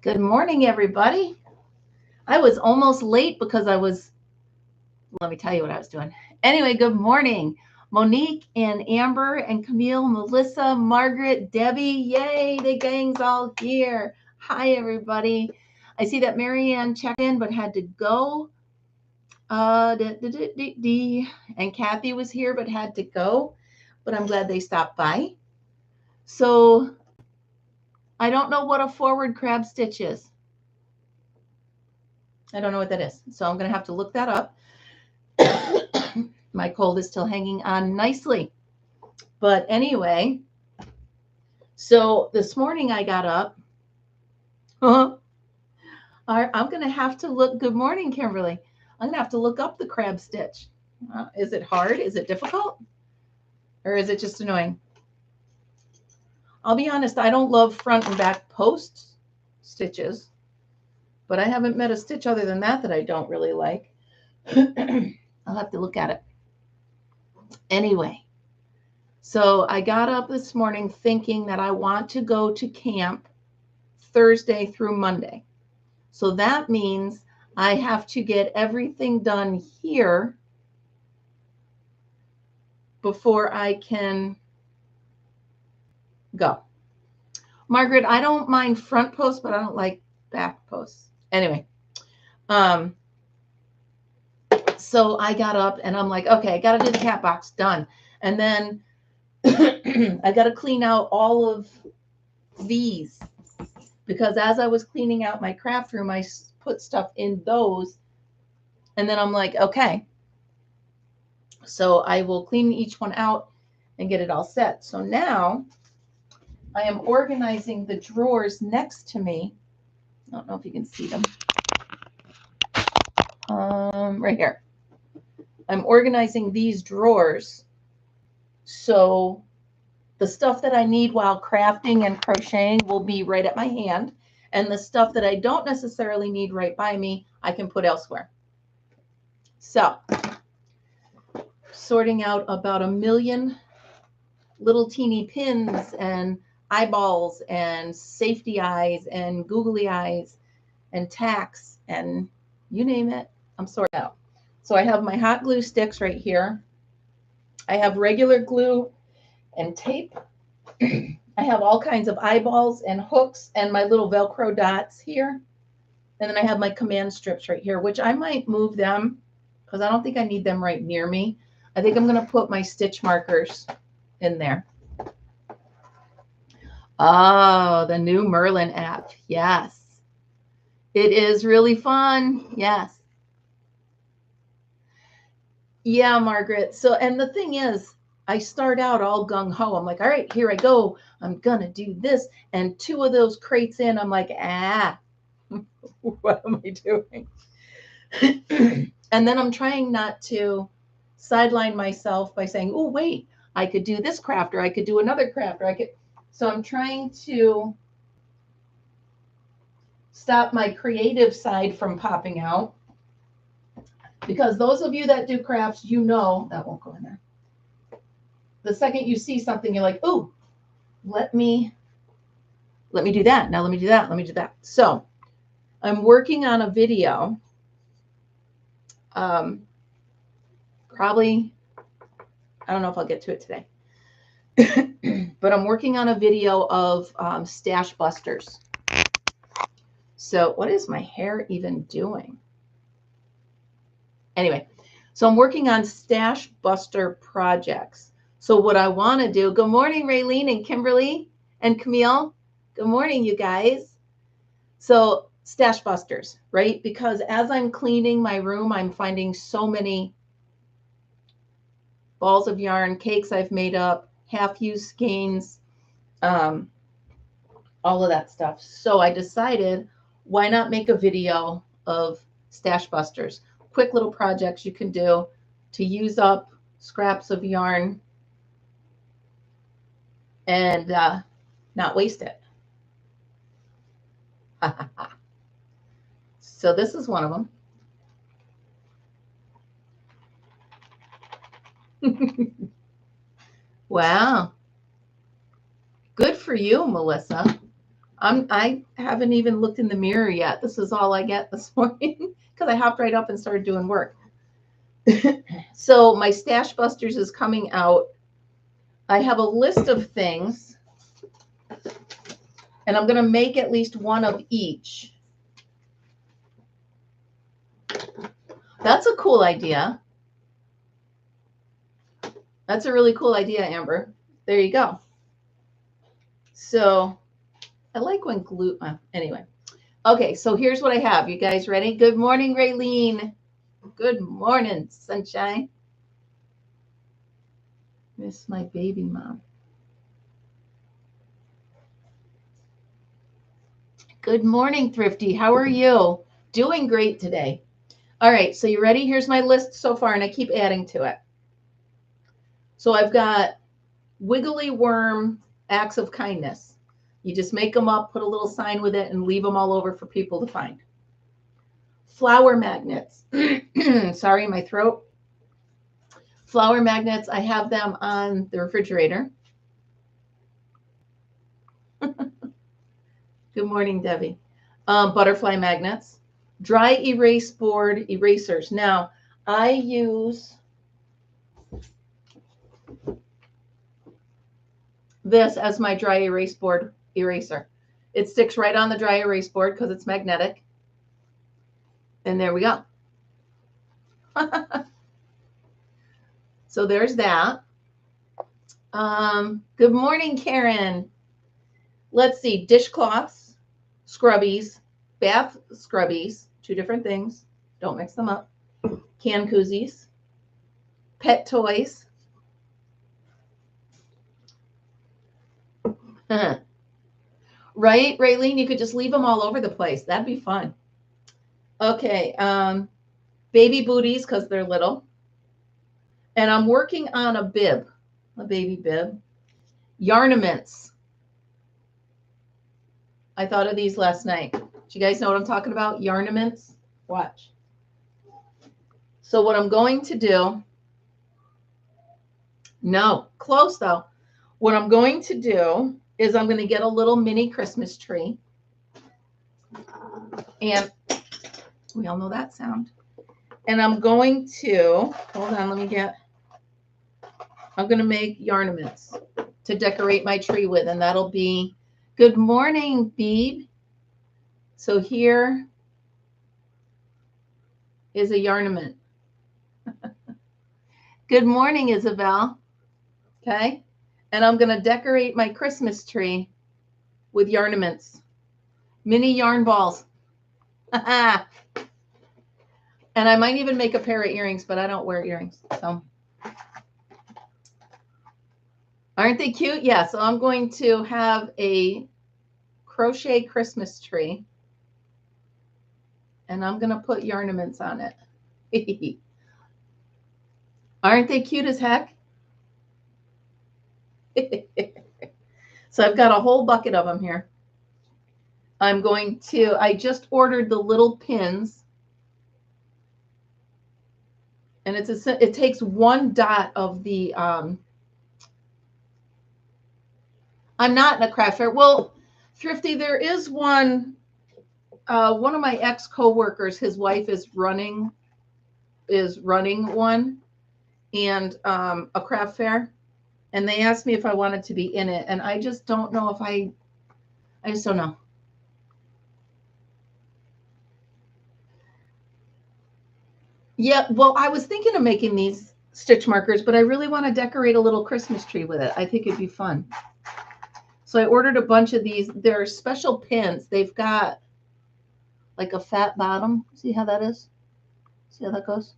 Good morning, everybody. I was almost late because let me tell you what I was doing. Anyway, good morning. Monique and Amber and Camille, Melissa, Margaret, Debbie. Yay, the gang's all here. Hi, everybody. I see that Marianne checked in but had to go. And Kathy was here but had to go. But I'm glad they stopped by. So I don't know what a forward crab stitch is. I don't know what that is. So I'm going to have to look that up. My cold is still hanging on nicely. But anyway, so this morning I got up. I'm going to have to look. Good morning, Kimberly. I'm going to have to look up the crab stitch. Is it hard? Is it difficult? Or is it just annoying? I'll be honest, I don't love front and back post stitches, but I haven't met a stitch other than that I don't really like. I'll have to look at it. Anyway, so I got up this morning thinking that I want to go to camp Thursday through Monday. So that means I have to get everything done here before I can go. Margaret, I don't mind front posts, but I don't like back posts. Anyway, so I got up and I'm like, okay, I got to do the cat box, done. And then I got to clean out all of these because as I was cleaning out my craft room, I put stuff in those. And then I'm like, okay, so I will clean each one out and get it all set. So now I am organizing the drawers next to me. I don't know if you can see them. Right here. I'm organizing these drawers so the stuff that I need while crafting and crocheting will be right at my hand, and the stuff that I don't necessarily need right by me, I can put elsewhere. So, sorting out about 1 million little teeny pins and eyeballs and safety eyes and googly eyes and tacks and you name it, I'm sorting out. So I have my hot glue sticks right here. I have regular glue and tape. I have all kinds of eyeballs and hooks and my little Velcro dots here. And then I have my command strips right here, which I might move them because I don't think I need them right near me. I think I'm going to put my stitch markers in there. Oh, the new Merlin app. Yes. It is really fun. Yes. Yeah, Margaret. So, and the thing is, I start out all gung-ho. I'm like, all right, here I go. I'm going to do this. And 2 of those crates in, I'm like, what am I doing? And then I'm trying not to sideline myself by saying, oh, wait, I could do this craft or I could do another craft or I could. So I'm trying to stop my creative side from popping out. Because those of you that do crafts, you know, that won't go in there. The second you see something, you're like, oh, let me do that. Now let me do that. Let me do that. So I'm working on a video. Probably, I don't know if I'll get to it today. But I'm working on a video of stash busters. So what is my hair even doing? Anyway, so I'm working on stash buster projects. So what I want to do, good morning, Raylene and Kimberly and Camille. Good morning, you guys. So stash busters, right? Because as I'm cleaning my room, I'm finding so many balls of yarn, cakes I've made up, half-used skeins, all of that stuff. So I decided, why not make a video of stash busters? Quick little projects you can do to use up scraps of yarn and not waste it. So this is one of them. Wow. Good for you, Melissa. I haven't even looked in the mirror yet. This is all I get this morning because I hopped right up and started doing work. So my Stash Busters is coming out. I have a list of things, and I'm going to make at least one of each. That's a cool idea. That's a really cool idea, Amber. There you go. So I like when glue, anyway. Okay, so here's what I have. You guys ready? Good morning, Raylene. Good morning, sunshine. Miss my baby mom. Good morning, Thrifty. How are you? Doing great today. All right, so you ready? Here's my list so far, and I keep adding to it. So I've got Wiggly Worm Acts of Kindness. You just make them up, put a little sign with it, and leave them all over for people to find. Flower magnets. Sorry, my throat. Flower magnets, I have them on the refrigerator. Good morning, Debbie. Butterfly magnets. Dry erase board erasers. Now, I use this as my dry erase board eraser. It sticks right on the dry erase board because it's magnetic. And there we go. So there's that. Good morning, Karen. Let's see, dishcloths, scrubbies, bath scrubbies, two different things. Don't mix them up. Can koozies, pet toys. Right, Raylene? You could just leave them all over the place. That'd be fun. Okay, baby booties because they're little. And I'm working on a bib, a baby bib. Yarnaments. I thought of these last night. Do you guys know what I'm talking about? Yarnaments? Watch. So what I'm going to do, no, close though. What I'm going to do is I'm going to get a little mini Christmas tree. And we all know that sound. And I'm going to, hold on, I'm going to make yarnaments to decorate my tree with. And that'll be, good morning, Beeb. So here is a yarnament. Good morning, Isabel. Okay. And I'm going to decorate my Christmas tree with yarnaments, mini yarn balls. And I might even make a pair of earrings, but I don't wear earrings. So aren't they cute? Yeah. So I'm going to have a crochet Christmas tree, and I'm going to put yarnaments on it. Aren't they cute as heck? So I've got a whole bucket of them here. I just ordered the little pins, and it takes one dot of the, I'm not in a craft fair. Well, Thrifty, there is one of my ex-coworkers, his wife is running one, and a craft fair, and they asked me if I wanted to be in it, and I just don't know if I just don't know. Yeah, well, I was thinking of making these stitch markers, but I really want to decorate a little Christmas tree with it. I think it'd be fun. So I ordered a bunch of these. They're special pins. They've got like a fat bottom. See how that is? See how that goes?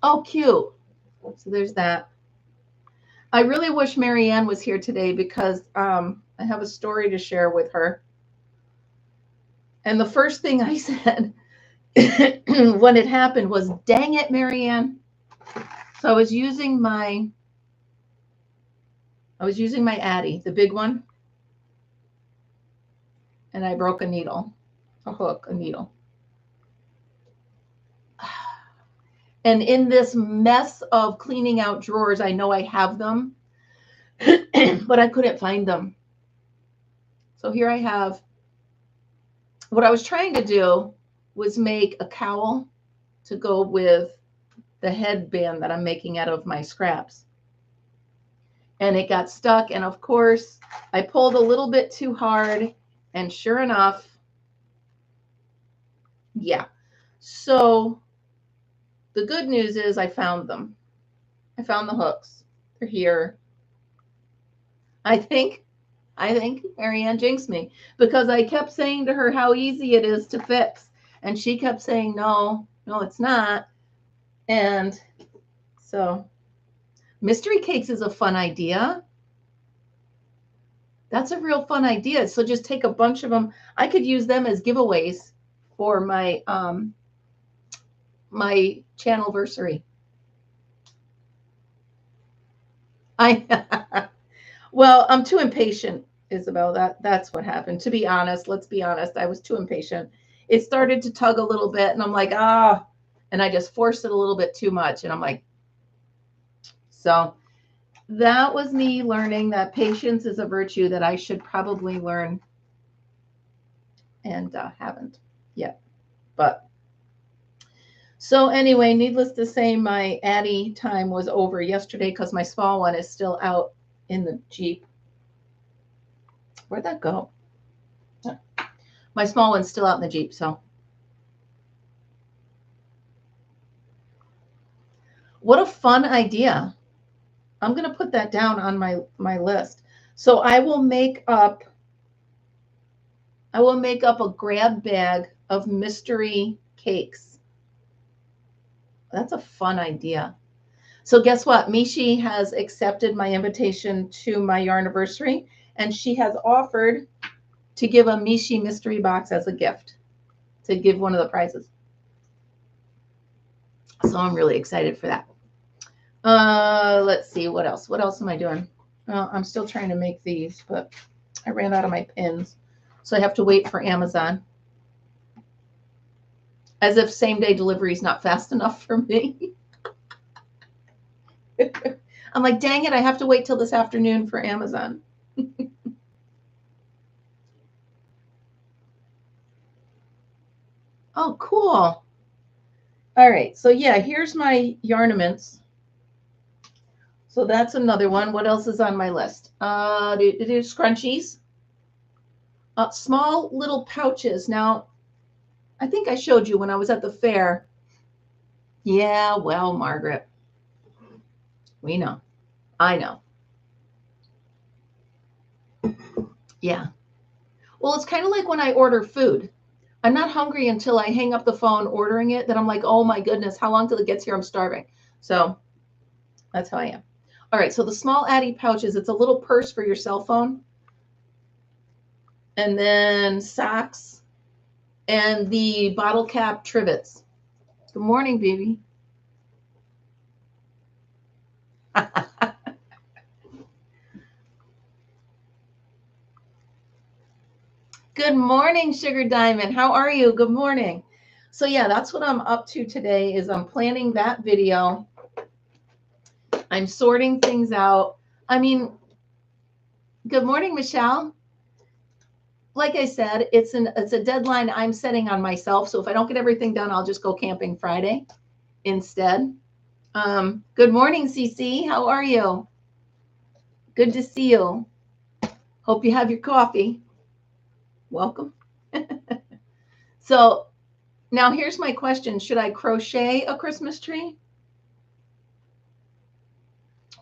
Oh, cute. So there's that. I really wish Marianne was here today because I have a story to share with her. And the first thing I said when it happened was, dang it, Marianne. So I was using my Addy, the big one, and I broke a needle, a needle. And in this mess of cleaning out drawers, I know I have them. but I couldn't find them. So here I have, what I was trying to do was make a cowl to go with the headband that I'm making out of my scraps. And it got stuck. And of course, I pulled a little bit too hard. And sure enough, yeah. So the good news is I found them. I found the hooks. They're here. I think Marianne jinxed me because I kept saying to her how easy it is to fix. And she kept saying, no, it's not. And so mystery cakes is a fun idea. That's a real fun idea. So just take a bunch of them. I could use them as giveaways for my my channelversary. Well, I'm too impatient, Isabel. That's what happened. To be honest, let's be honest. I was too impatient. It started to tug a little bit, and I'm like, and I just forced it a little bit too much, and I'm like, so that was me learning that patience is a virtue that I should probably learn, and haven't yet. But so anyway, needless to say, my Addie time was over yesterday because my small one is still out in the Jeep. Where'd that go? My small one's still out in the Jeep, so. What a fun idea. I'm going to put that down on my list. So I will make up a grab bag of mystery cakes. That's a fun idea. So guess what? Mishi has accepted my invitation to my Yarniversary, and she has offered to give a Mishi mystery box as a gift to give one of the prizes. So I'm really excited for that. Let's see, what else? What else am I doing? Well, I'm still trying to make these, but I ran out of my pins. So I have to wait for Amazon. As if same-day delivery is not fast enough for me. I'm like, dang it, I have to wait till this afternoon for Amazon. Oh, cool. All right, so yeah, here's my Yarnaments. So that's another one. What else is on my list? Scrunchies. Small little pouches. Now, I think I showed you when I was at the fair. Yeah, well, Margaret, we know. I know. Yeah. Well, it's kind of like when I order food. I'm not hungry until I hang up the phone ordering it. Then I'm like, oh my goodness, how long till it gets here? I'm starving. So that's how I am. All right, so the small Addie pouches, it's a little purse for your cell phone. And then socks and the bottle cap trivets. Good morning, baby. Good morning, Sugar Diamond. How are you? Good morning. So yeah, that's what I'm up to today is I'm planning that video. I'm sorting things out. I mean, good morning, Michelle. Like I said, it's a deadline I'm setting on myself. So if I don't get everything done, I'll just go camping Friday instead. Good morning, CC. How are you? Good to see you. Hope you have your coffee. Welcome. So now here's my question. Should I crochet a Christmas tree?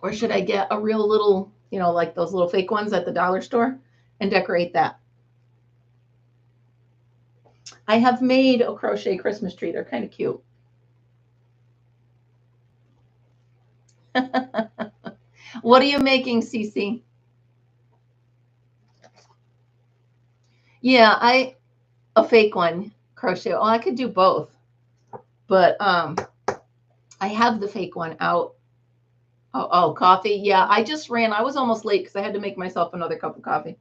Or should I get a real little, like those little fake ones at the dollar store and decorate that? I have made a crochet Christmas tree. They're kind of cute. What are you making, Cece? Yeah, a fake one crochet. Oh, I could do both. But I have the fake one out. Oh, coffee. Yeah, I just ran. I was almost late because I had to make myself another cup of coffee.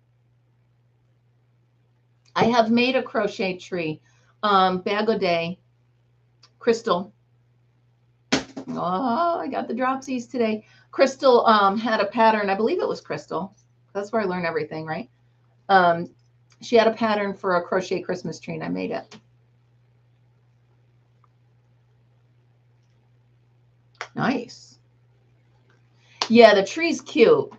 I have made a crochet tree. Bag a day. Crystal. Oh, I got the dropsies today. Crystal had a pattern. I believe it was Crystal. That's where I learn everything, right? She had a pattern for a crochet Christmas tree, and I made it. Nice. Yeah, the tree's cute.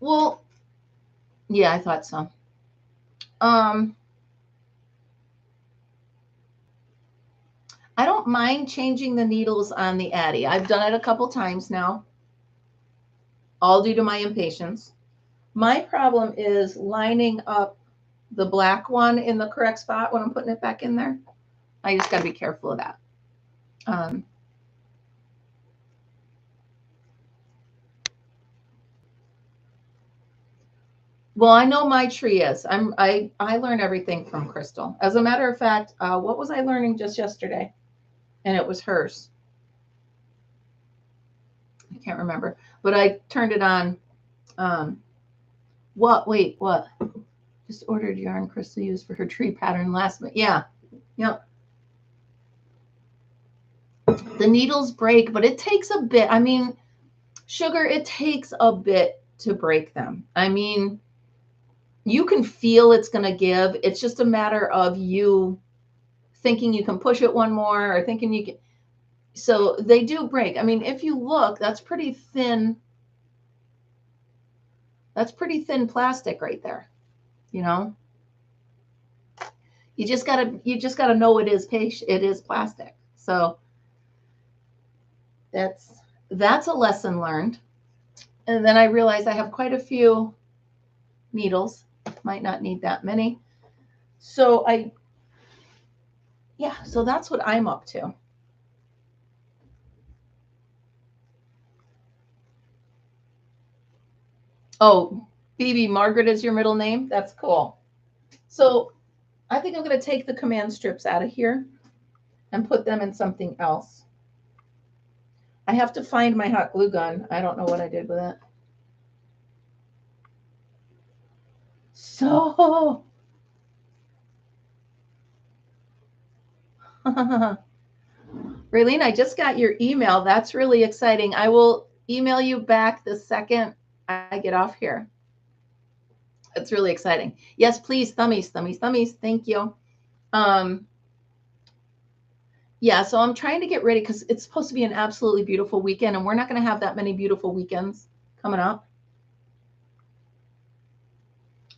Well, yeah, I thought so. I don't mind changing the needles on the Addy. I've done it a couple times now, all due to my impatience. My problem is lining up the black one in the correct spot when I'm putting it back in there. I just got to be careful of that. Well, I know my tree is. I learn everything from Crystal. As a matter of fact, what was I learning just yesterday? And it was hers. I can't remember, but I turned it on. What? Wait, what? Just ordered yarn Crystal used for her tree pattern last month. Yeah, yep. The needles break, but it takes a bit. I mean, sugar, it takes a bit to break them. I mean, you can feel it's going to give. It's just a matter of you thinking you can push it one more or thinking you can. So they do break. I mean, if you look, that's pretty thin. That's pretty thin plastic right there. You know, you just gotta know it is plastic. So that's a lesson learned. And then I realized I have quite a few needles. Might not need that many. So so that's what I'm up to. Oh, Phoebe, Margaret is your middle name? That's cool. So I think I'm going to take the command strips out of here and put them in something else. I have to find my hot glue gun. I don't know what I did with it. So, Raylene, I just got your email. That's really exciting. I will email you back the second I get off here. It's really exciting. Yes, please, thummies, thummies, thummies. Thank you. Yeah, so I'm trying to get ready because it's supposed to be an absolutely beautiful weekend, and we're not going to have that many beautiful weekends coming up.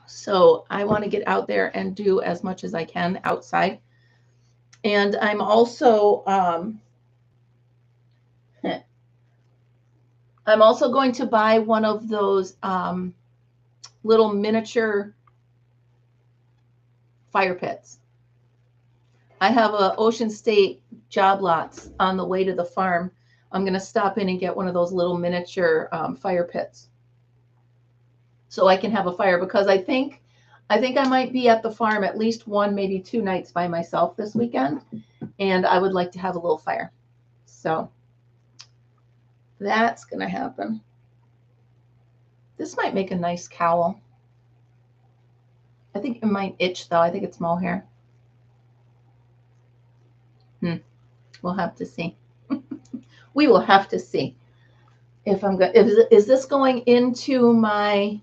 So I want to get out there and do as much as I can outside. And I'm also going to buy one of those little miniature fire pits. I have a Ocean State job lots on the way to the farm. I'm going to stop in and get one of those little miniature fire pits so I can have a fire, because I think I might be at the farm at least one, maybe 2 nights by myself this weekend, and I would like to have a little fire. So that's going to happen. This might make a nice cowl. I think it might itch though. I think it's mohair. We'll have to see. We will have to see if I'm good. Is this going into my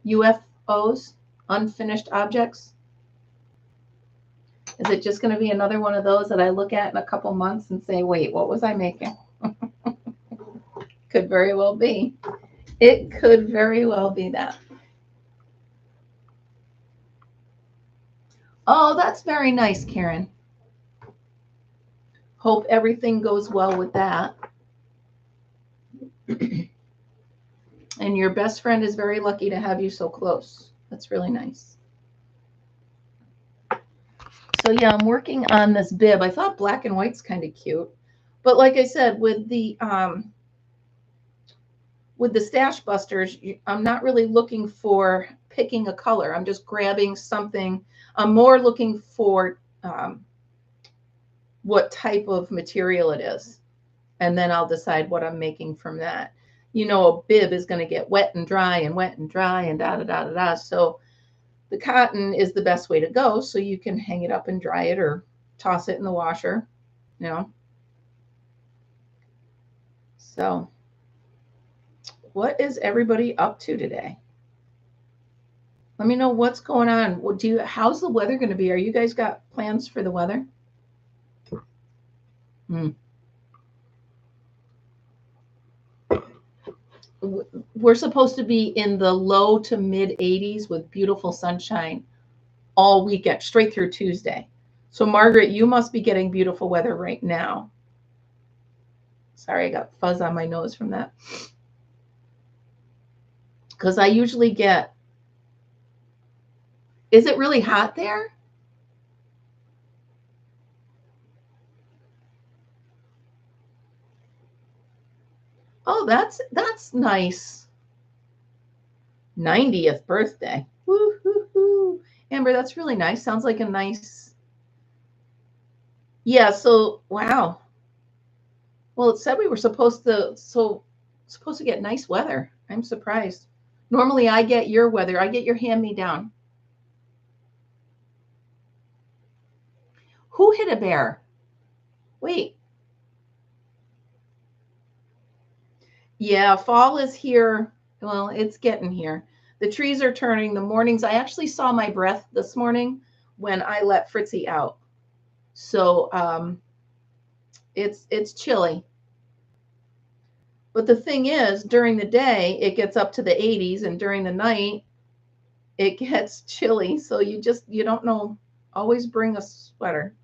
UFOs, unfinished objects? Is it just going to be another one of those that I look at in a couple months and say, wait, what was I making? Could very well be. It could very well be that. Oh, that's very nice, Karen. Hope everything goes well with that. And your best friend is very lucky to have you so close. That's really nice. So yeah, I'm working on this bib. I thought black and white's kind of cute. But like I said, with the Stash Busters, I'm not really looking for picking a color. I'm just grabbing something. I'm more looking for what type of material it is. And then I'll decide what I'm making from that. You know, a bib is going to get wet and dry and wet and dry and da da da da da. So the cotton is the best way to go. So you can hang it up and dry it or toss it in the washer, you know. So what is everybody up to today? Let me know what's going on. How's the weather going to be? Are you guys got plans for the weather? We're supposed to be in the low to mid 80s with beautiful sunshine all weekend, straight through Tuesday. So Margaret, you must be getting beautiful weather right now. Sorry, I got fuzz on my nose from that. Because I usually get, is it really hot there? Oh, that's nice. 90th birthday. Woo-hoo-hoo. Amber, that's really nice. Sounds like a nice. Yeah, so wow. Well, it said we were supposed to get nice weather. I'm surprised. Normally I get your weather. I get your hand-me-down. Who hit a bear? Wait. Yeah, fall is here. Well, it's getting here. The trees are turning. The mornings, I actually saw my breath this morning when I let Fritzy out. So it's chilly. But the thing is, during the day, it gets up to the 80s, and during the night, it gets chilly. So you don't know. Always bring a sweater.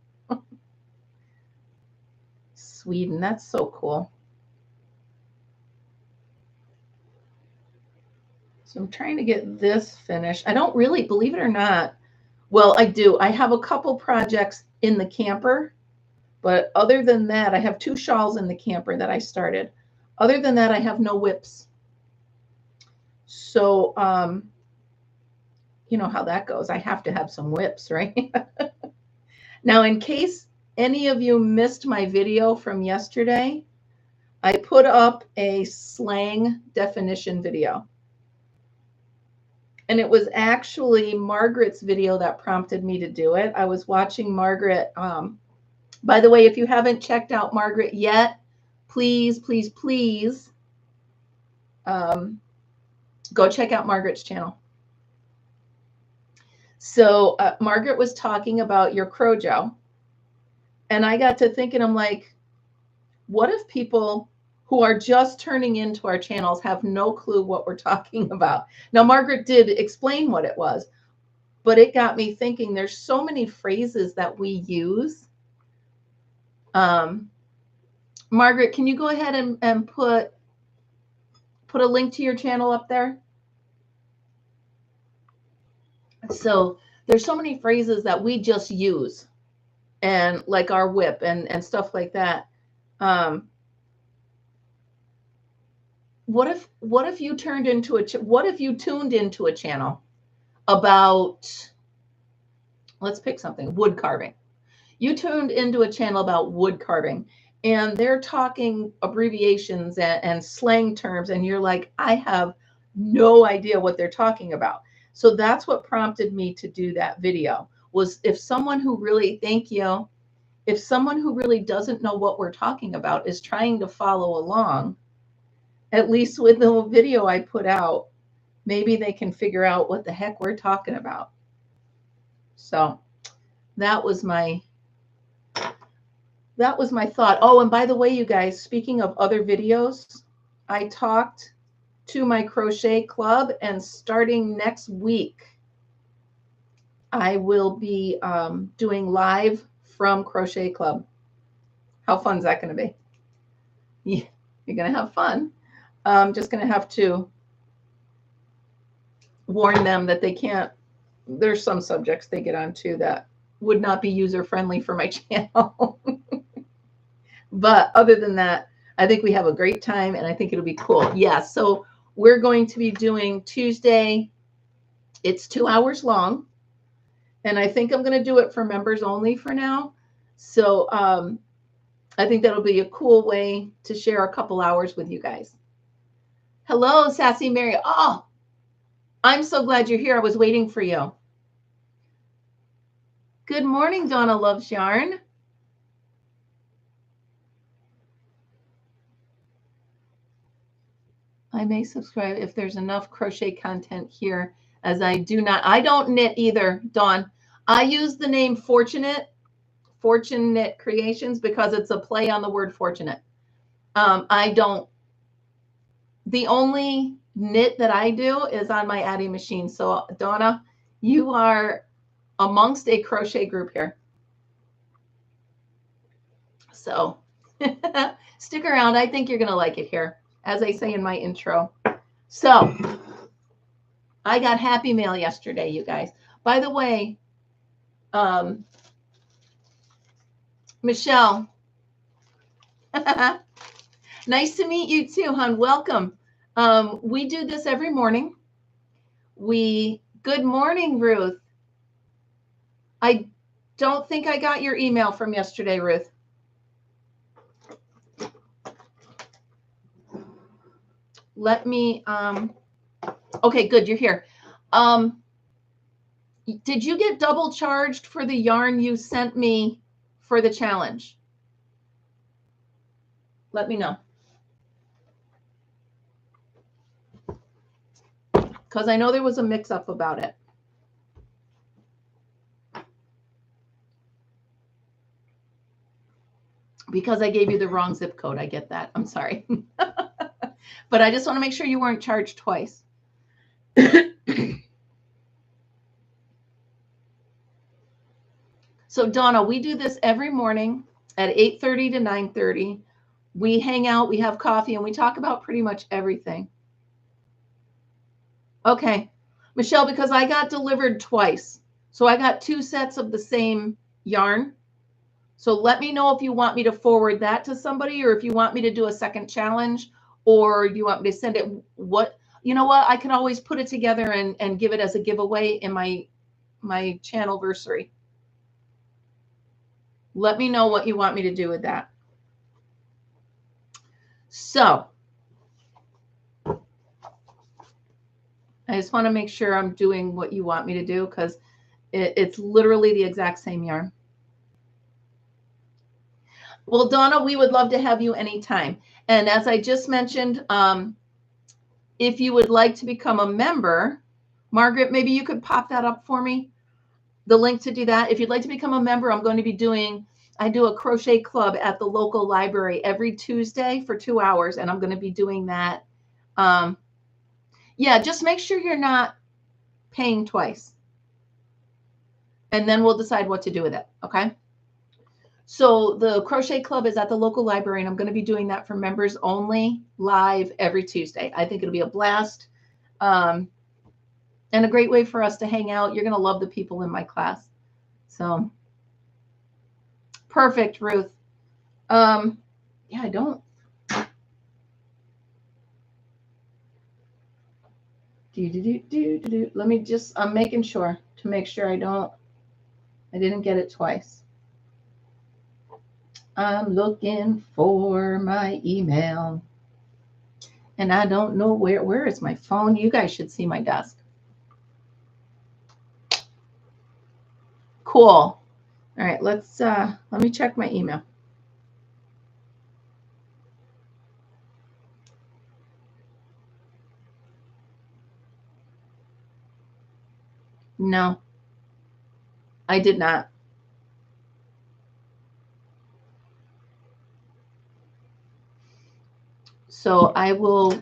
Sweden, that's so cool. So I'm trying to get this finished. I don't really, believe it or not, well, I do. I have a couple projects in the camper, but other than that, I have 2 shawls in the camper that I started. Other than that, I have no whips. So, you know how that goes. I have to have some whips, right? Now, in case any of you missed my video from yesterday, I put up a slang definition video. And it was actually Margaret's video that prompted me to do it. I was watching Margaret. By the way, if you haven't checked out Margaret yet, please, please, please go check out Margaret's channel. So Margaret was talking about your Crojo. And I got to thinking, I'm like, what if people who are just turning into our channels have no clue what we're talking about? Now, Margaret did explain what it was, but it got me thinking there's so many phrases that we use. Margaret, can you go ahead and put a link to your channel up there? So there's so many phrases that we just use, and like our whip and stuff like that. What if you tuned into a channel about, let's pick something, wood carving. You tuned into a channel about wood carving, and they're talking abbreviations and slang terms, and you're like, I have no idea what they're talking about. So that's what prompted me to do that video, was if someone who really, thank you, if someone who really doesn't know what we're talking about is trying to follow along, at least with the video I put out, maybe they can figure out what the heck we're talking about. So that was my thought. Oh, and by the way, you guys, speaking of other videos, I talked to my crochet club, and starting next week, I will be doing live from Crochet Club. How fun is that going to be? Yeah, you're going to have fun. I'm just going to have to warn them that they can't, there's some subjects they get onto that would not be user-friendly for my channel. But other than that, I think we have a great time, and I think it'll be cool. Yeah, so we're going to be doing Tuesday. It's 2 hours long, and I think I'm going to do it for members only for now. So I think that'll be a cool way to share a couple hours with you guys. Hello, Sassy Mary. Oh, I'm so glad you're here. I was waiting for you. Good morning, Donna Loves Yarn. I may subscribe if there's enough crochet content here, as I don't knit either, Dawn. I use the name Fortune Knit Creations because it's a play on the word fortunate. The only knit that I do is on my Addy machine. So Donna, you are amongst a crochet group here. So stick around. I think you're going to like it here, as I say in my intro. So I got Happy Mail yesterday, you guys. By the way, Michelle, nice to meet you too, hon. Welcome. We do this every morning. Good morning, Ruth. I don't think I got your email from yesterday, Ruth. Let me, okay, good, you're here. Did you get double charged for the yarn you sent me for the challenge? Let me know. Because I know there was a mix-up about it. Because I gave you the wrong zip code. I get that. I'm sorry. But I just want to make sure you weren't charged twice. So Donna, we do this every morning at 8:30 to 9:30. We hang out, we have coffee, and we talk about pretty much everything. Okay. Michelle, because I got delivered twice. So I got 2 sets of the same yarn. So let me know if you want me to forward that to somebody, or if you want me to do a second challenge, or you want me to send it. You know what? I can always put it together and give it as a giveaway in my channelversary. Let me know what you want me to do with that. So I just want to make sure I'm doing what you want me to do, because it's literally the exact same yarn. Well, Donna, we would love to have you anytime. And as I just mentioned, if you would like to become a member, Margaret, maybe you could pop that up for me, the link to do that. If you'd like to become a member, I'm going to be I do a crochet club at the local library every Tuesday for 2 hours, and I'm going to be doing that. Yeah, just make sure you're not paying twice. And then we'll decide what to do with it, okay? So the crochet club is at the local library, and I'm going to be doing that for members only, live every Tuesday. I think it'll be a blast, and a great way for us to hang out. You're going to love the people in my class. So perfect, Ruth. Yeah, I don't. Let me just, I'm making sure to make sure I didn't get it twice. I'm looking for my email, and I don't know where is my phone. You guys should see my desk. Cool. All right, let me check my email. No, I did not. So I will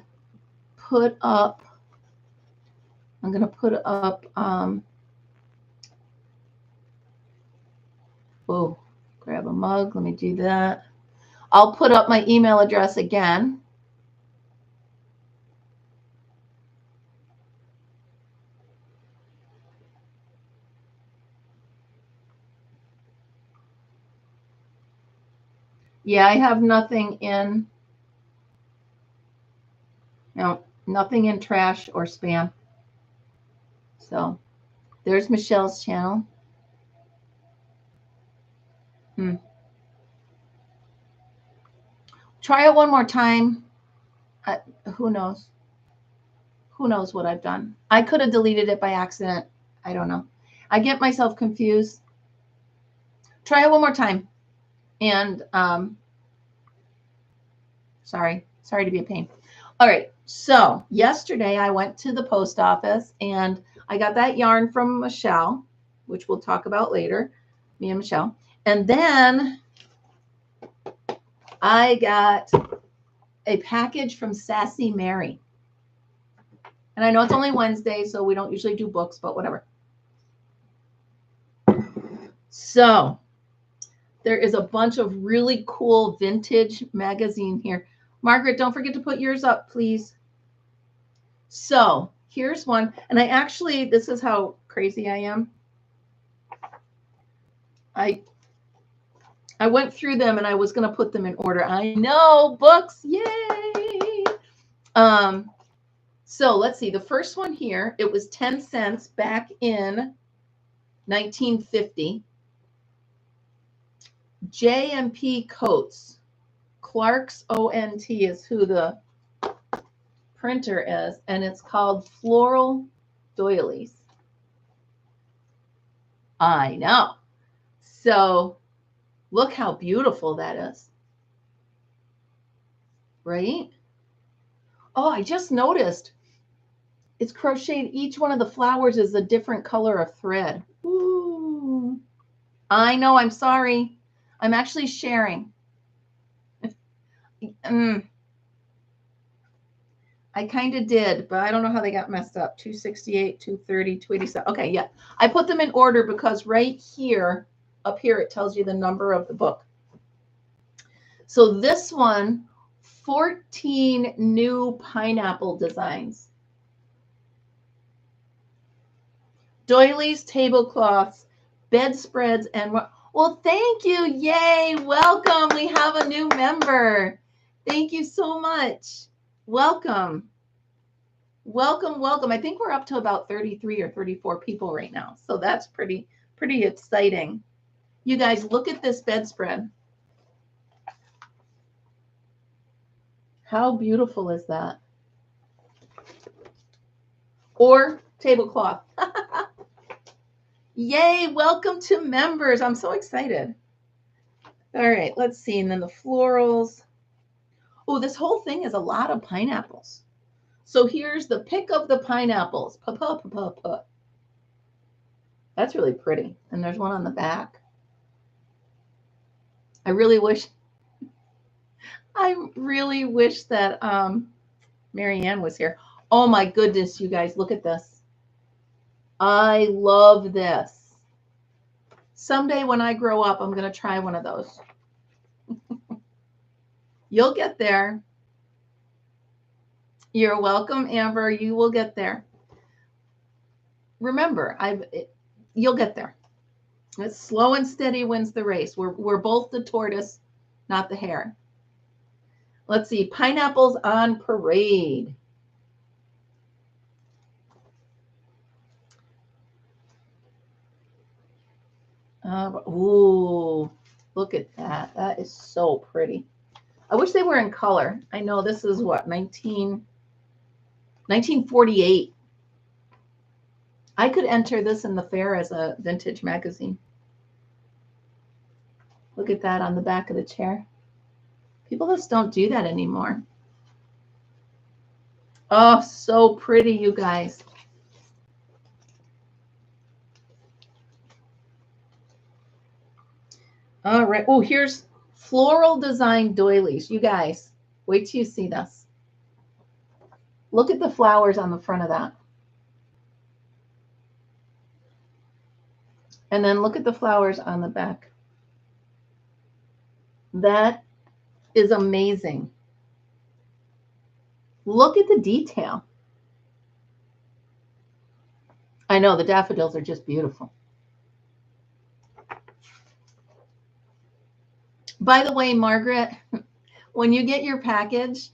put up, I'm going to put up, oh, grab a mug. Let me do that. I'll put up my email address again. Yeah, I have nothing in, no, nothing in trash or spam. So there's Michelle's channel. Try it one more time. Who knows? Who knows what I've done? I could have deleted it by accident. I don't know. I get myself confused. Try it one more time. And sorry to be a pain. All right. So yesterday I went to the post office and I got that yarn from Michelle, which we'll talk about later, me and Michelle. And then I got a package from Sassy Mary. And I know it's only Wednesday, so we don't usually do books, but whatever. So there is a bunch of really cool vintage magazine here. Margaret, don't forget to put yours up, please. So here's one. And I actually, this is how crazy I am. I went through them and I was going to put them in order. I know, books, yay! So let's see. The first one here, it was 10 cents back in 1950. J&P Coates. Clark's ONT is who the printer is, and it's called Floral Doilies. I know. So look how beautiful that is. Right? Oh, I just noticed it's crocheted. Each one of the flowers is a different color of thread. Ooh. I know. I'm sorry. I'm actually sharing. I kind of did, but I don't know how they got messed up. 268, 230, 287. Okay, yeah. I put them in order because right here, up here, it tells you the number of the book. So this one, 14 new pineapple designs. Doilies, tablecloths, bedspreads, and well, thank you. Yay. Welcome. We have a new member. Thank you so much. Welcome. Welcome, welcome. I think we're up to about 33 or 34 people right now. So that's pretty exciting. You guys, look at this bedspread. How beautiful is that? Or tablecloth. Yay, welcome to members. I'm so excited. All right, let's see. And then the florals. Oh, this whole thing is a lot of pineapples. So here's the pick of the pineapples. That's really pretty. And there's one on the back. I really wish that Marianne was here. Oh my goodness, you guys, look at this. I love this. Someday when I grow up, I'm going to try one of those. You'll get there. You're welcome, Amber. You will get there. Remember, you'll get there. It's slow and steady wins the race. We're both the tortoise, not the hare. Let's see. Pineapples on parade. Ooh, look at that. That is so pretty. I wish they were in color. I know this is what, 1948. I could enter this in the fair as a vintage magazine. Look at that on the back of the chair. People just don't do that anymore. Oh, so pretty, you guys. All right. Oh, here's floral design doilies. You guys, wait till you see this. Look at the flowers on the front of that. And then look at the flowers on the back. That is amazing. Look at the detail. I know the daffodils are just beautiful. By the way, Margaret, when you get your package,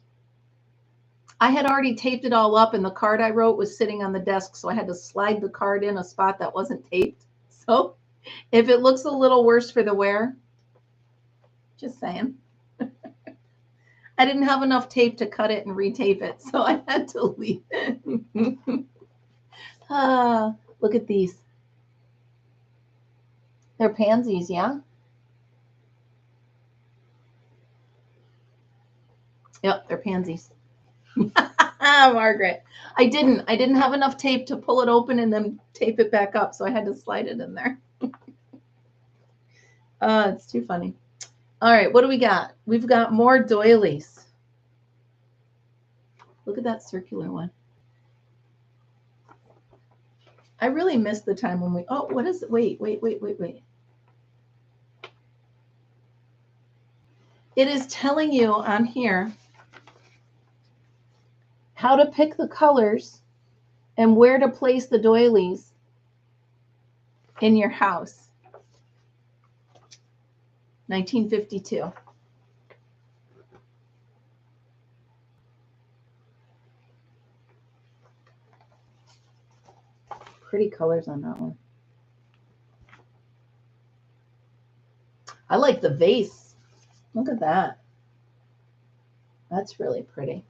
I had already taped it all up and the card I wrote was sitting on the desk, so I had to slide the card in a spot that wasn't taped. So if it looks a little worse for the wear, just saying. I didn't have enough tape to cut it and retape it, so I had to leave it. Look at these. They're pansies, yeah? Yep, they're pansies. Margaret. I didn't have enough tape to pull it open and then tape it back up, so I had to slide it in there. It's too funny. All right, what do we got? We've got more doilies. Look at that circular one. I really missed the time when we, oh, what is it? Wait. It is telling you on here how to pick the colors and where to place the doilies in your house. 1952. Pretty colors on that one. I like the vase. Look at that. That's really pretty.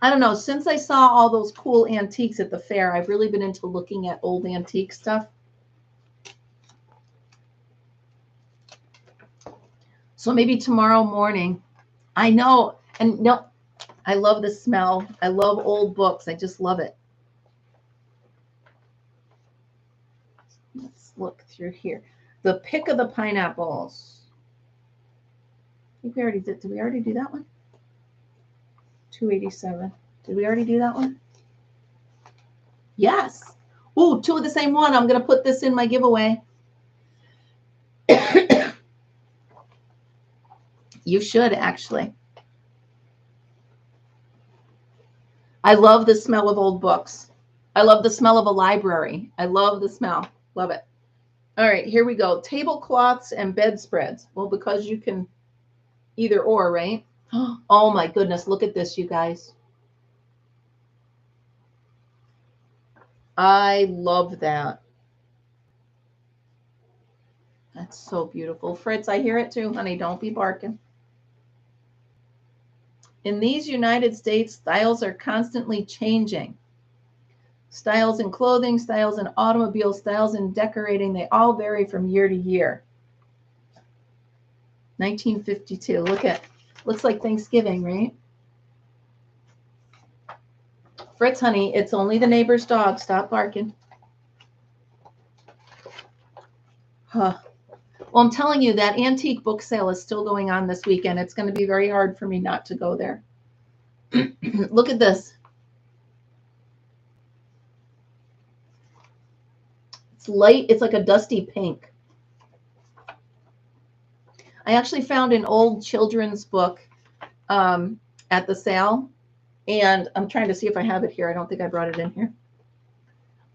I don't know. Since I saw all those cool antiques at the fair, I've really been into looking at old antique stuff. So maybe tomorrow morning. I know. And no, I love the smell. I love old books. I just love it. Let's look through here. The Pick of the Pineapples. I think we already did. Did we already do that one? 287. Did we already do that one? Yes. Ooh, two of the same one. I'm going to put this in my giveaway. You should, actually. I love the smell of old books. I love the smell of a library. I love the smell. Love it. All right, here we go. Tablecloths and bedspreads. Well, because you can either or, right? Oh my goodness, look at this, you guys. I love that. That's so beautiful. Fritz, I hear it too, honey. Don't be barking. In these United States, styles are constantly changing. Styles in clothing, styles in automobiles, styles in decorating, they all vary from year to year. 1952. Look at, looks like Thanksgiving, right? Fritz, honey, it's only the neighbor's dog. Stop barking. Huh. Well, I'm telling you, that antique book sale is still going on this weekend. It's going to be very hard for me not to go there. Look at this. It's light. It's like a dusty pink. I actually found an old children's book at the sale, and I'm trying to see if I have it here. I don't think I brought it in here.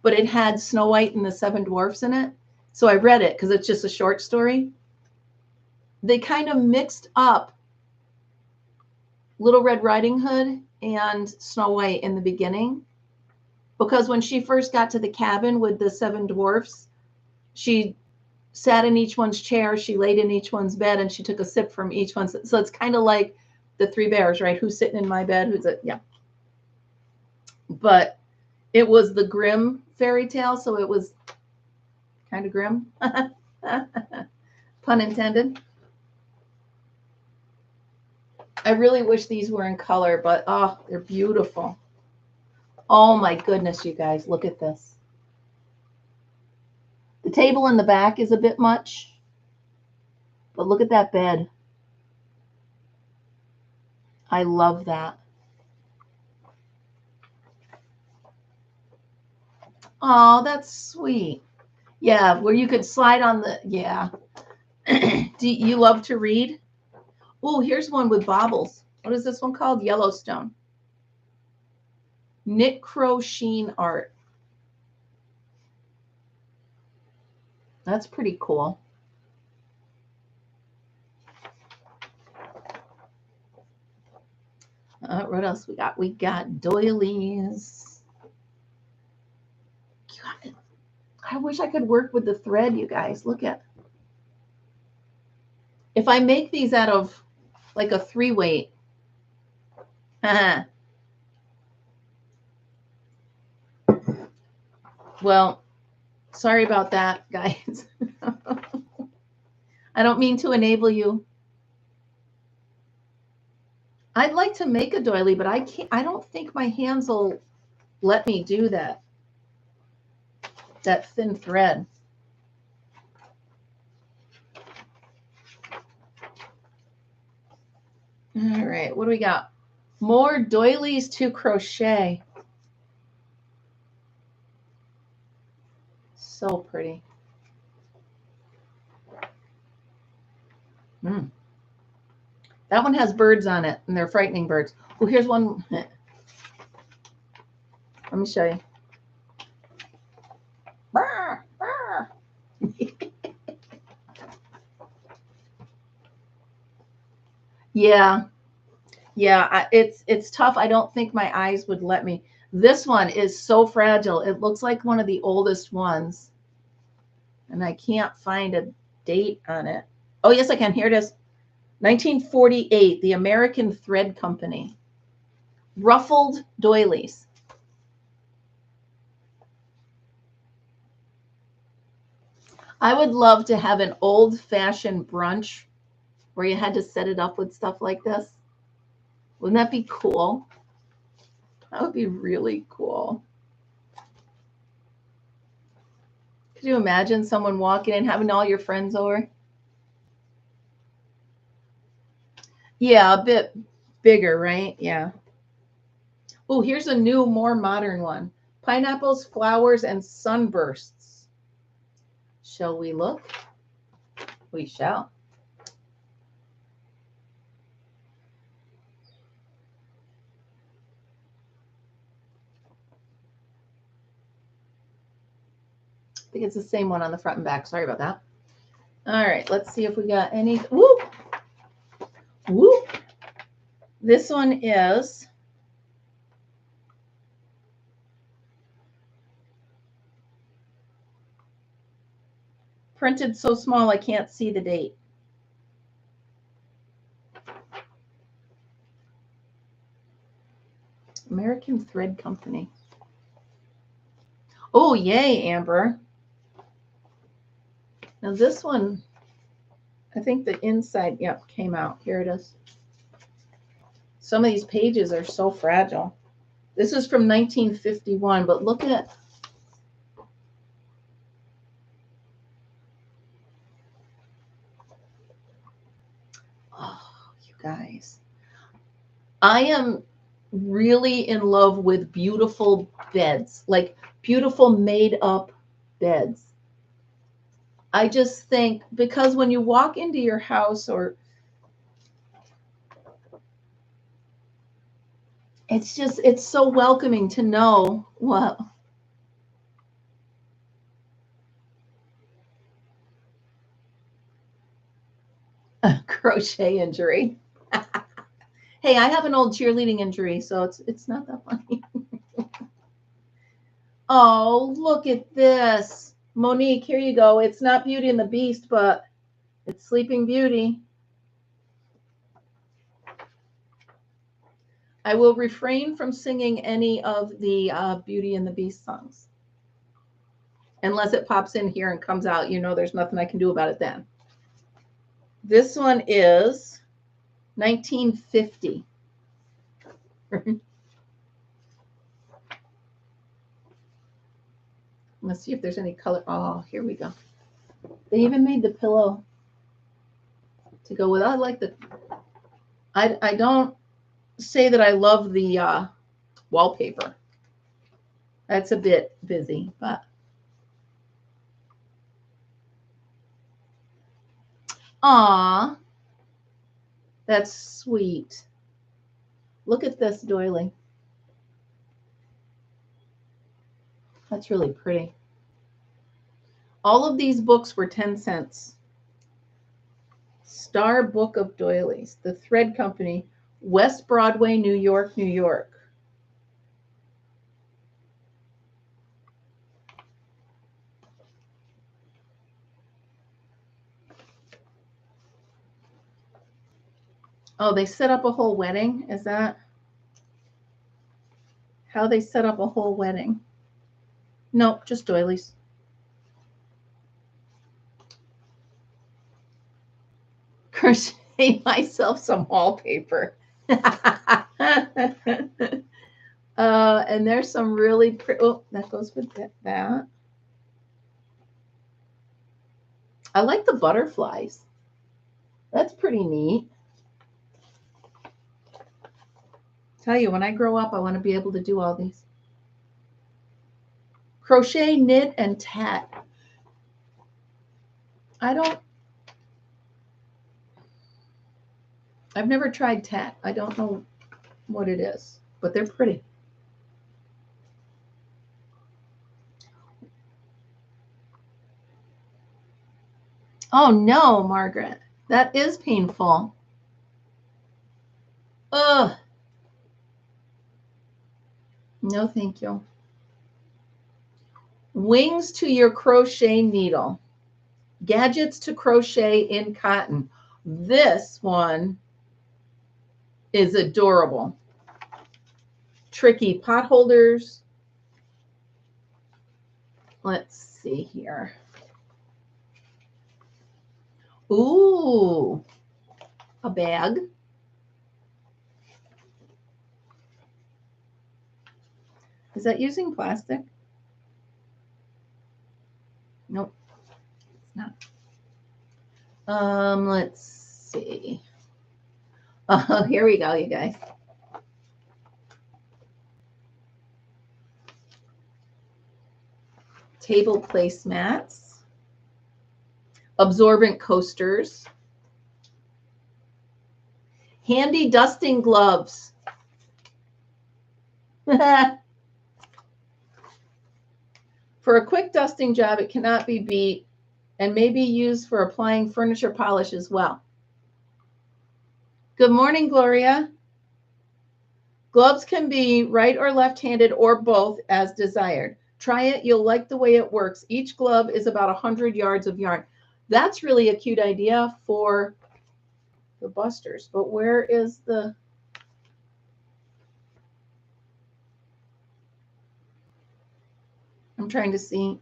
But it had Snow White and the Seven Dwarfs in it. So I read it because it's just a short story. They kind of mixed up Little Red Riding Hood and Snow White in the beginning. Because when she first got to the cabin with the Seven Dwarfs, she sat in each one's chair, she laid in each one's bed, and she took a sip from each one. So it's kind of like the Three Bears, right? Who's sitting in my bed? Who's it? Yeah. But it was the Grimm fairy tale, so it was kind of grim. Pun intended. I really wish these were in color, but oh, they're beautiful. Oh my goodness, you guys, look at this. The table in the back is a bit much, but look at that bed. I love that. Oh, that's sweet. Yeah, where you could slide on the, yeah. Do you love to read? Oh, here's one with baubles. What is this one called? Yellowstone. Knit Crow Sheen Art. That's pretty cool. What else we got? We got doilies. God, I wish I could work with the thread, you guys. Look at. If I make these out of like a 3-weight. Well, sorry about that, guys. I don't mean to enable you. I'd like to make a doily, but I can't. I don't think my hands will let me do that. That thin thread. All right, what do we got? More doilies to crochet. So pretty. That one has birds on it, and they're frightening birds. Oh, here's one. Let me show you. Brr, brr. Yeah, it's tough. I don't think my eyes would let me. This one is so fragile. It looks like one of the oldest ones, and I can't find a date on it. Oh, yes, I can. Here it is. 1948, the American Thread Company. Ruffled doilies. I would love to have an old-fashioned brunch where you had to set it up with stuff like this. Wouldn't that be cool? That would be really cool. Could you imagine someone walking in, having all your friends over? Yeah, a bit bigger, right? Yeah. Oh, here's a new, more modern one. Pineapples, flowers, and sunbursts. Shall we look? We shall. I think it's the same one on the front and back. Sorry about that. All right, let's see if we got any. Whoop! Whoop! This one is printed so small I can't see the date. American Thread Company. Oh, yay, Amber. Now this one, I think the inside, yep, came out. Here it is. Some of these pages are so fragile. This is from 1951, but look at. Oh, you guys. I am really in love with beautiful beds, like beautiful made up beds. I just think because when you walk into your house or it's so welcoming to know what. A crochet injury. Hey, I have an old cheerleading injury, so it's not that funny. Oh, look at this. Monique, here you go. It's not Beauty and the Beast, but it's Sleeping Beauty. I will refrain from singing any of the Beauty and the Beast songs. Unless it pops in here and comes out, you know there's nothing I can do about it then. This one is 1950. Let's see if there's any color. Oh, here we go. They even made the pillow to go with. I like the. I don't say that I love the wallpaper. That's a bit busy, but. Aw, that's sweet. Look at this doily. That's really pretty. All of these books were 10 cents. Star Book of Doilies, The Thread Company, West Broadway, New York, New York. Oh, they set up a whole wedding? Is that how they set up a whole wedding? Nope, just doilies. Crochet myself some wallpaper. And there's some really pretty, oh, that goes with that. I like the butterflies. That's pretty neat. Tell you, when I grow up, I want to be able to do all these. Crochet, knit, and tat. I've never tried tat. I don't know what it is, but they're pretty. Oh no, Margaret, that is painful. Ugh. No, thank you. Wings to your crochet needle. Gadgets to crochet in cotton. This one is adorable. Tricky pot holders. Let's see here. Ooh, a bag. Is that using plastic? Nope, it's not. Let's see. Oh, here we go, you guys. Table placemats. Absorbent coasters. Handy dusting gloves. For a quick dusting job, it cannot be beat and may be used for applying furniture polish as well. Good morning, Gloria. Gloves can be right or left-handed or both as desired. Try it. You'll like the way it works. Each glove is about 100 yards of yarn. That's really a cute idea for the busters. But where is the... I'm trying to see.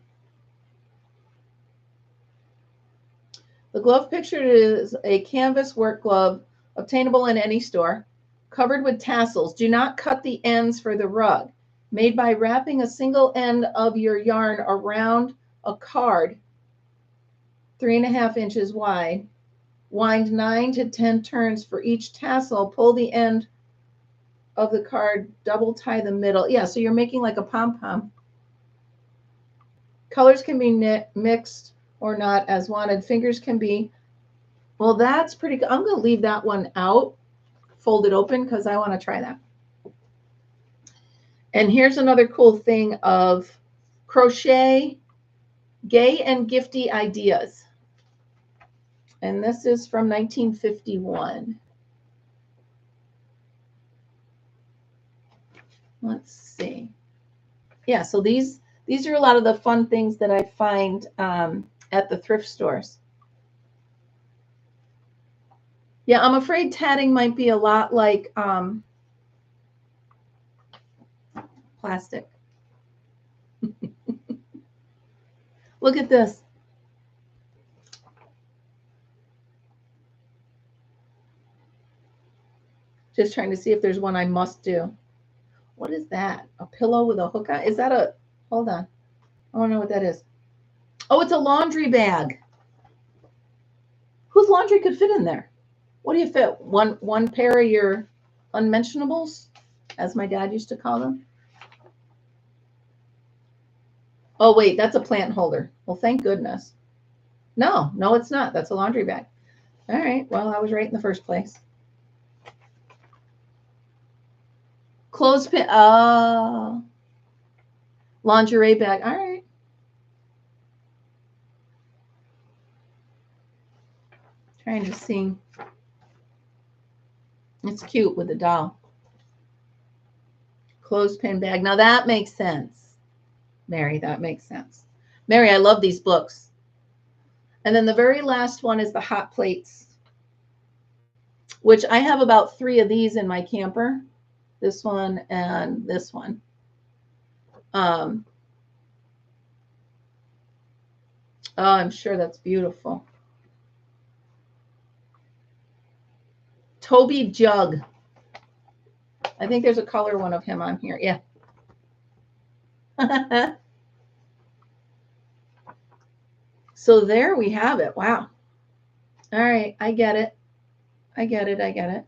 The glove pictured is a canvas work glove obtainable in any store, covered with tassels. Do not cut the ends for the rug. Made by wrapping a single end of your yarn around a card 3.5 inches wide. Wind 9 to 10 turns for each tassel. Pull the end of the card, double tie the middle. Yeah, so you're making like a pom-pom. Colors can be mixed or not as wanted. Fingers can be, well, that's pretty good. I'm going to leave that one out, fold it open, because I want to try that. And here's another cool thing of crochet, gay and gifty ideas. And this is from 1951. Let's see. Yeah, so these are a lot of the fun things that I find at the thrift stores. Yeah, I'm afraid tatting might be a lot like plastic. Look at this. Just trying to see if there's one I must do. What is that? A pillow with a hook on? Is that a, hold on. I want to know what that is. Oh, it's a laundry bag. Whose laundry could fit in there? What do you fit? One pair of your unmentionables, as my dad used to call them? Oh, wait, that's a plant holder. Well, thank goodness. No, it's not. That's a laundry bag. All right. Well, I was right in the first place. Clothespin. Oh. Lingerie bag. All right. Trying to see. It's cute with a doll. Clothespin bag. Now that makes sense. Mary, that makes sense. Mary, I love these books. And then the very last one is the hot plates, which I have about 3 of these in my camper. This one and this one. Oh, I'm sure that's beautiful. Toby jug. I think there's a color one of him on here. Yeah. So there we have it. Wow. All right. I get it. I get it. I get it.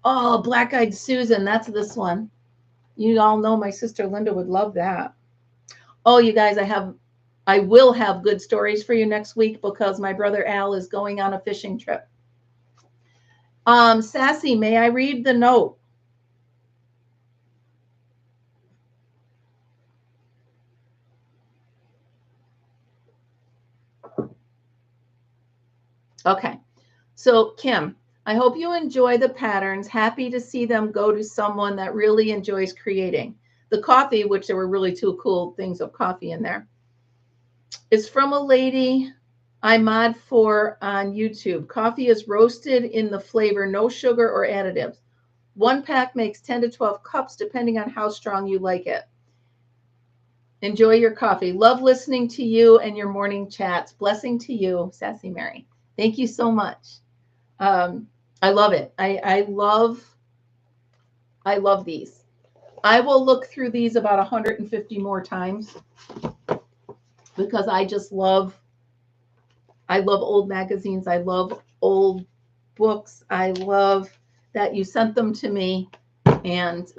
Oh, Black Eyed Susan. That's this one. You all know my sister Linda would love that. Oh, you guys, I will have good stories for you next week because my brother Al is going on a fishing trip. Sassy, may I read the note? Okay. So, Kim, I hope you enjoy the patterns. Happy to see them go to someone that really enjoys creating. The coffee, which there were really two cool things of coffee in there, is from a lady I mod for on YouTube. Coffee is roasted in the flavor, no sugar or additives. One pack makes 10 to 12 cups, depending on how strong you like it. Enjoy your coffee. Love listening to you and your morning chats. Blessing to you, Sassy Mary. Thank you so much. I love it. I love these. I will look through these about 150 more times because I love old magazines. I love old books. I love that you sent them to me. And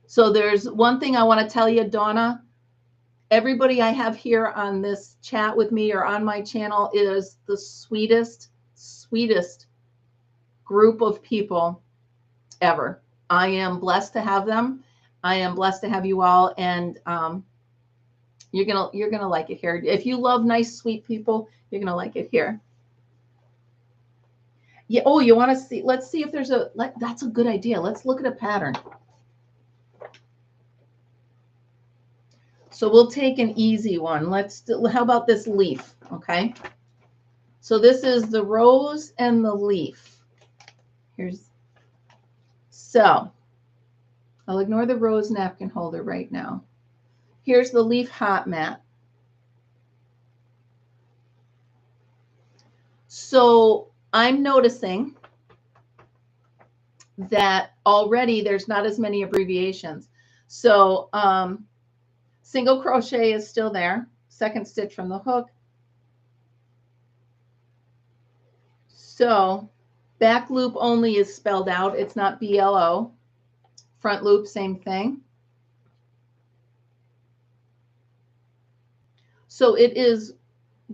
so there's one thing I want to tell you, Donna. Everybody I have here on this chat with me or on my channel is the sweetest group of people ever. I am blessed to have them. I am blessed to have you all, and you're gonna like it here. If you love nice, sweet people, you're gonna like it here. Yeah. Oh, you want to see? Let's see if there's that's a good idea. Let's look at a pattern. So we'll take an easy one. How about this leaf? Okay. So this is the rose and the leaf. So I'll ignore the rose napkin holder right now. Here's the leaf hot mat. So I'm noticing that already there's not as many abbreviations. So single crochet is still there. Second stitch from the hook. So back loop only is spelled out. It's not BLO. Front loop, same thing. So it is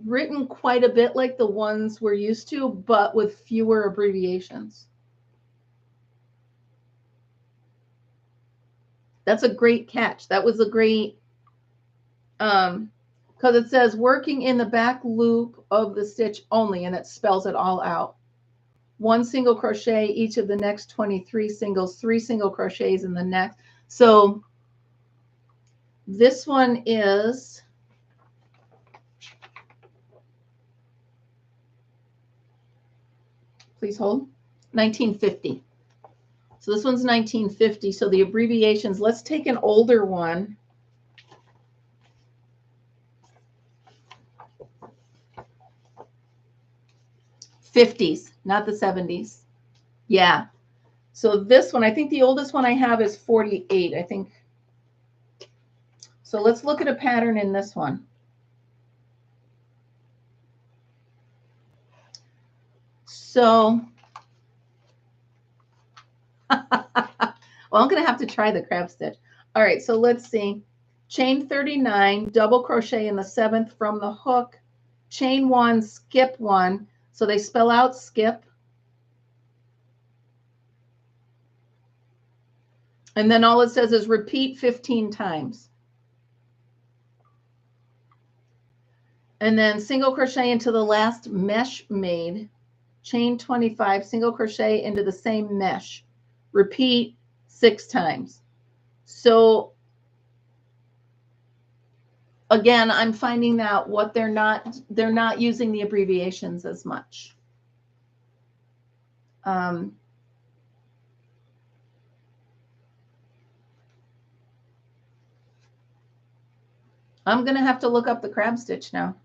written quite a bit like the ones we're used to, but with fewer abbreviations. That's a great catch. That was a great, because it says working in the back loop of the stitch only, and it spells it all out. One single crochet each of the next 23 singles, 3 single crochets in the next. So this one is, please hold, 1950. So this one's 1950. So the abbreviations, let's take an older one. '50s, not the '70s. Yeah. So this one, I think the oldest one I have is 48, I think. So let's look at a pattern in this one. So, well, I'm going to have to try the crab stitch. All right, so let's see. Chain 39, double crochet in the 7th from the hook, chain 1, skip 1. So they spell out skip. And then all it says is repeat 15 times. And then single crochet into the last mesh made, chain 25, single crochet into the same mesh, repeat 6 times. So again, I'm finding that what they're not using the abbreviations as much. I'm going to have to look up the crab stitch now.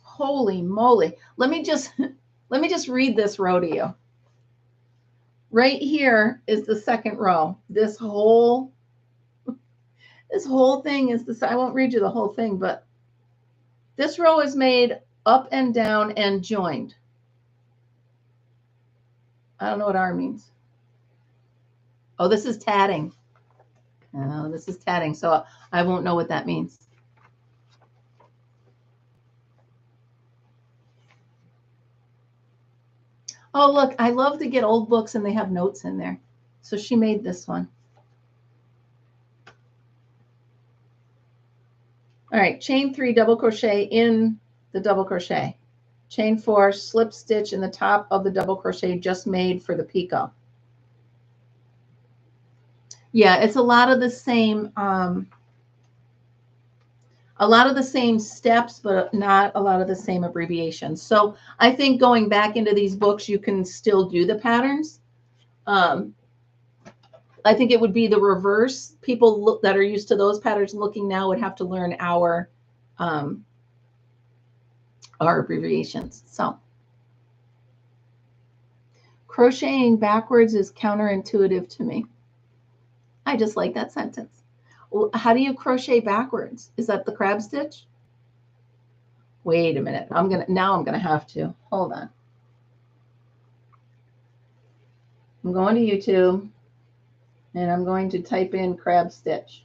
Holy moly. Let me just read this row to you. right here is the second row. This whole thing is this. I won't read you the whole thing, but this row is made up and down and joined. I don't know what R means. Oh, this is tatting. Oh, this is tatting, so I won't know what that means. Oh, look, I love to get old books and they have notes in there. So she made this one. All right, chain 3, double crochet in the double crochet. Chain 4, slip stitch in the top of the double crochet just made for the picot. Yeah, it's a lot of the same steps, but not a lot of the same abbreviations. So I think going back into these books, you can still do the patterns. I think it would be the reverse. People that are used to those patterns looking now would have to learn our abbreviations. So crocheting backwards is counterintuitive to me. I just like that sentence. Well, how do you crochet backwards? Is that the crab stitch? Wait a minute. Now I'm gonna have to. Hold on. I'm going to YouTube and I'm going to type in crab stitch.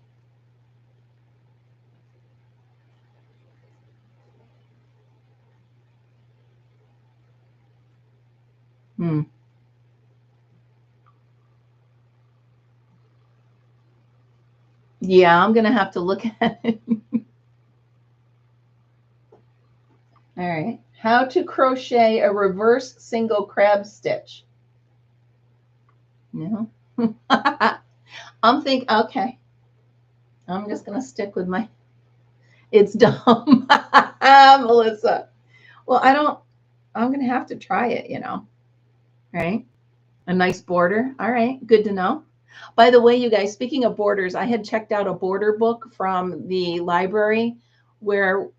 Yeah, I'm gonna have to look at it. All right. How to crochet a reverse single crab stitch. No. Okay. I'm just going to stick with my, it's dumb. Melissa. Well, I'm going to have to try it, you know. Right? A nice border. All right. Good to know. By the way, you guys, speaking of borders, I had checked out a border book from the library where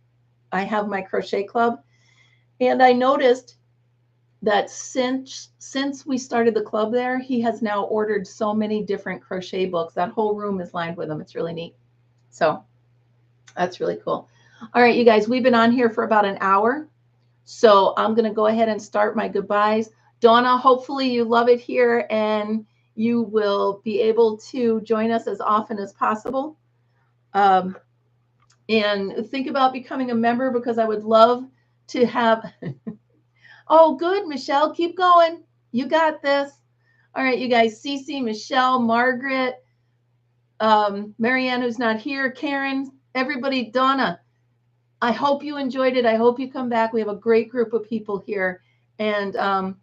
I have my crochet club. And I noticed that since we started the club there, he has now ordered so many different crochet books. That whole room is lined with them. It's really neat. So that's really cool. All right, you guys, we've been on here for about an hour. So I'm going to go ahead and start my goodbyes. Donna, hopefully you love it here and you will be able to join us as often as possible. And think about becoming a member because I would love to have... Oh, good, Michelle. Keep going. You got this. All right, you guys. Cece, Michelle, Margaret, Marianne, who's not here, Karen, everybody, Donna. I hope you enjoyed it. I hope you come back. We have a great group of people here, and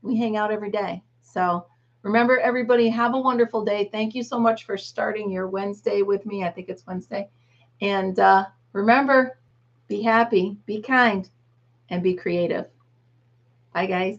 we hang out every day. So remember, everybody, have a wonderful day. Thank you so much for starting your Wednesday with me. I think it's Wednesday. And remember, be happy, be kind, and be creative. Bye, guys.